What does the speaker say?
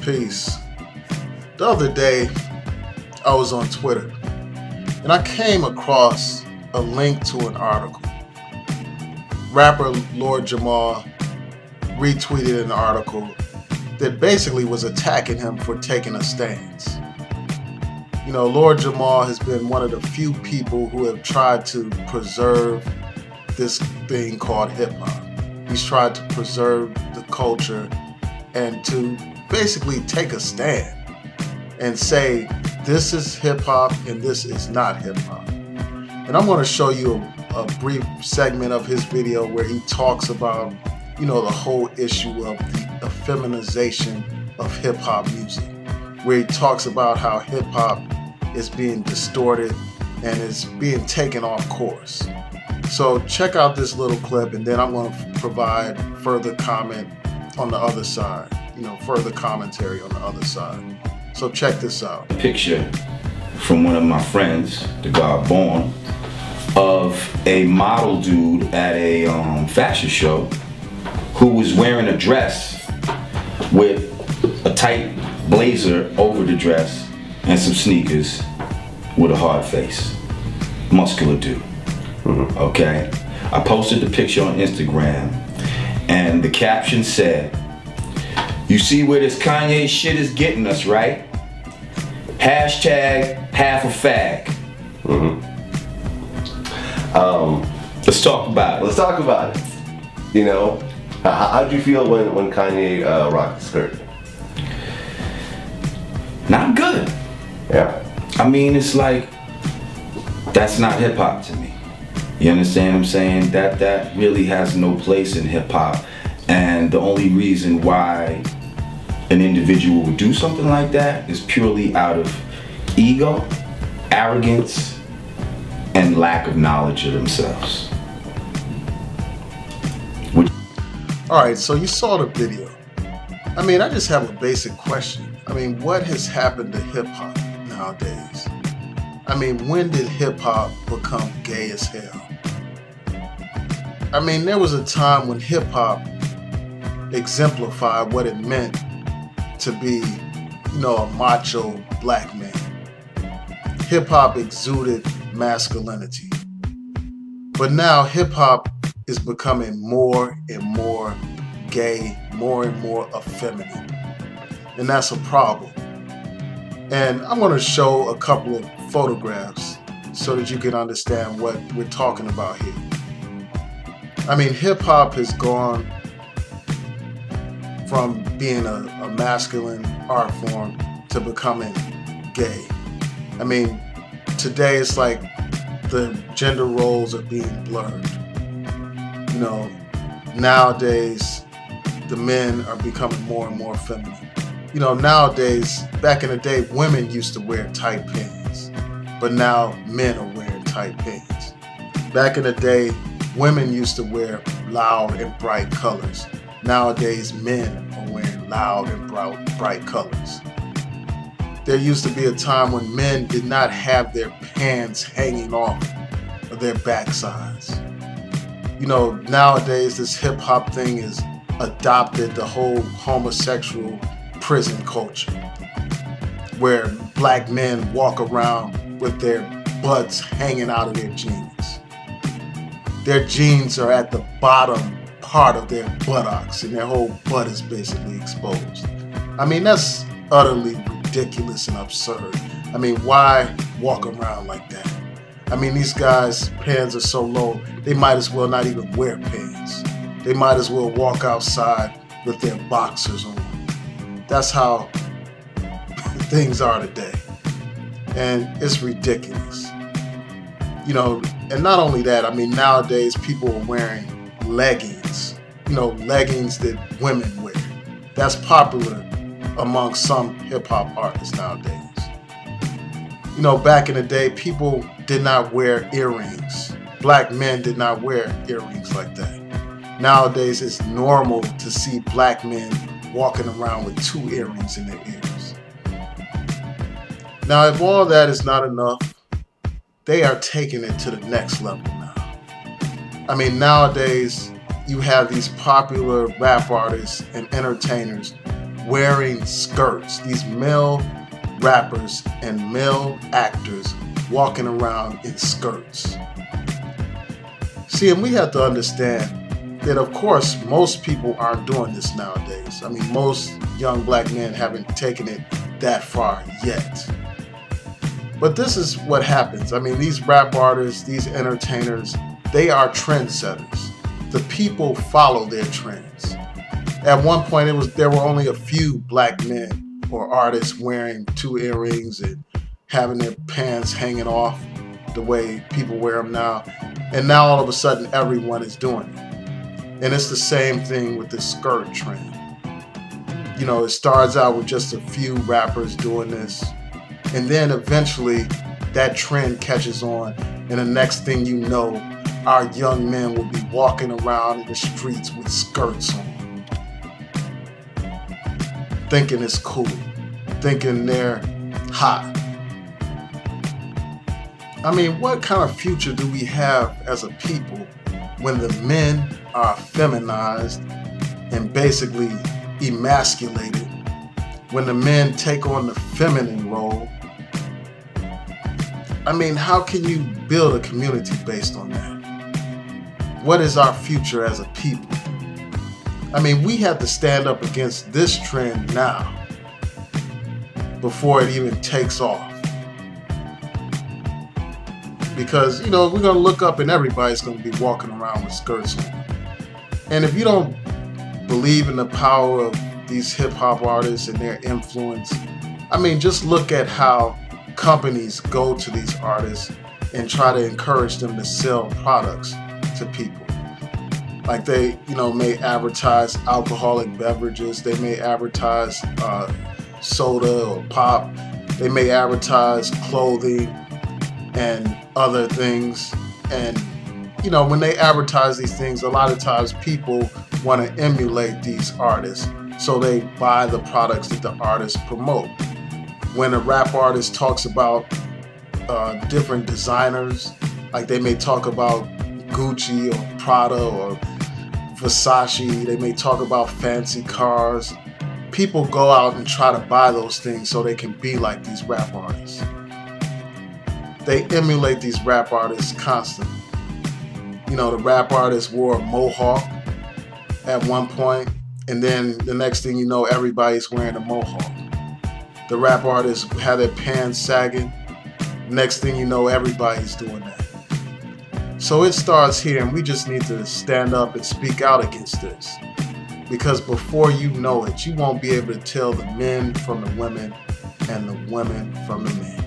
Peace. The other day, I was on Twitter, and I came across a link to an article. Rapper Lord Jamar retweeted an article that basically was attacking him for taking a stance. You know, Lord Jamar has been one of the few people who have tried to preserve this thing called hip-hop. He's tried to preserve the culture and to basically take a stand and say this is hip-hop and this is not hip-hop. And I'm going to show you a brief segment of his video where he talks about, you know, the whole issue of the effeminization of hip-hop music, where he talks about how hip-hop is being distorted and is being taken off course. So check out this little clip, and then I'm going to provide further comment on the other side, you know, further commentary on the other side. So check this out. A picture from one of my friends, the God Born, of a model dude at a fashion show who was wearing a dress with a tight blazer over the dress and some sneakers with a hard face. Muscular dude. Okay? I posted the picture on Instagram and the caption said, "You see where this Kanye shit is getting us, right? Hashtag half a fag." Let's talk about it. Let's talk about it. You know, how did you feel when Kanye rocked the skirt? Not good. Yeah. I mean, it's like, that's not hip hop to me. You understand what I'm saying? That really has no place in hip hop. And the only reason why an individual would do something like that is purely out of ego, arrogance, and lack of knowledge of themselves. Alright, so you saw the video. I mean, I just have a basic question. I mean, what has happened to hip-hop nowadays? I mean, when did hip-hop become gay as hell? I mean, there was a time when hip-hop exemplified what it meant to be, you know, a macho black man. Hip-hop exuded masculinity. But now hip-hop is becoming more and more gay, more and more effeminate. And that's a problem. And I'm going to show a couple of photographs so that you can understand what we're talking about here. I mean, hip-hop has gone from being a masculine art form to becoming gay. I mean, today it's like the gender roles are being blurred. You know, nowadays the men are becoming more and more feminine. You know, nowadays, back in the day, women used to wear tight pants, but now men are wearing tight pants. Back in the day, women used to wear loud and bright colors. Nowadays, men are wearing loud and bright colors. There used to be a time when men did not have their pants hanging off of their backsides. You know, nowadays this hip-hop thing has adopted the whole homosexual prison culture, where black men walk around with their butts hanging out of their jeans. Their jeans are at the bottom part of their buttocks, and their whole butt is basically exposed. I mean, that's utterly ridiculous and absurd. I mean, why walk around like that? I mean, these guys' pants are so low, they might as well not even wear pants. They might as well walk outside with their boxers on. That's how things are today. And it's ridiculous. You know, and not only that, I mean, nowadays people are wearing leggings. You know, leggings that women wear. That's popular among some hip-hop artists nowadays. You know, back in the day, people did not wear earrings. Black men did not wear earrings like that. Nowadays, it's normal to see black men walking around with 2 earrings in their ears. Now, if all that is not enough, they are taking it to the next level now. I mean, nowadays, you have these popular rap artists and entertainers wearing skirts. These male rappers and male actors walking around in skirts. See, and we have to understand that, of course, most people aren't doing this nowadays. I mean, most young black men haven't taken it that far yet. But this is what happens. I mean, these rap artists, these entertainers, they are trendsetters. The people follow their trends. At one point, there were only a few black men or artists wearing 2 earrings and having their pants hanging off the way people wear them now. And now all of a sudden, everyone is doing it. And it's the same thing with the skirt trend. You know, it starts out with just a few rappers doing this. And then eventually that trend catches on. And the next thing you know, our young men will be walking around in the streets with skirts on, thinking it's cool, thinking they're hot. I mean, what kind of future do we have as a people when the men are feminized and basically emasculated? When the men take on the feminine role? I mean, how can you build a community based on that? What is our future as a people? I mean, we have to stand up against this trend now before it even takes off. Because, you know, we're going to look up and everybody's going to be walking around with skirts on. And if you don't believe in the power of these hip-hop artists and their influence, I mean, just look at how companies go to these artists and try to encourage them to sell products to people. Like they, you know, may advertise alcoholic beverages, they may advertise soda or pop, they may advertise clothing and other things. And, you know, when they advertise these things, a lot of times people want to emulate these artists, so they buy the products that the artists promote. When a rap artist talks about different designers, like they may talk about Gucci or Prada or Versace, they may talk about fancy cars. People go out and try to buy those things so they can be like these rap artists. They emulate these rap artists constantly. You know, the rap artist wore a mohawk at one point, and then the next thing you know, everybody's wearing a mohawk. The rap artists have their pants sagging. Next thing you know, everybody's doing that. So it starts here, and we just need to stand up and speak out against this. Because before you know it, you won't be able to tell the men from the women and the women from the men.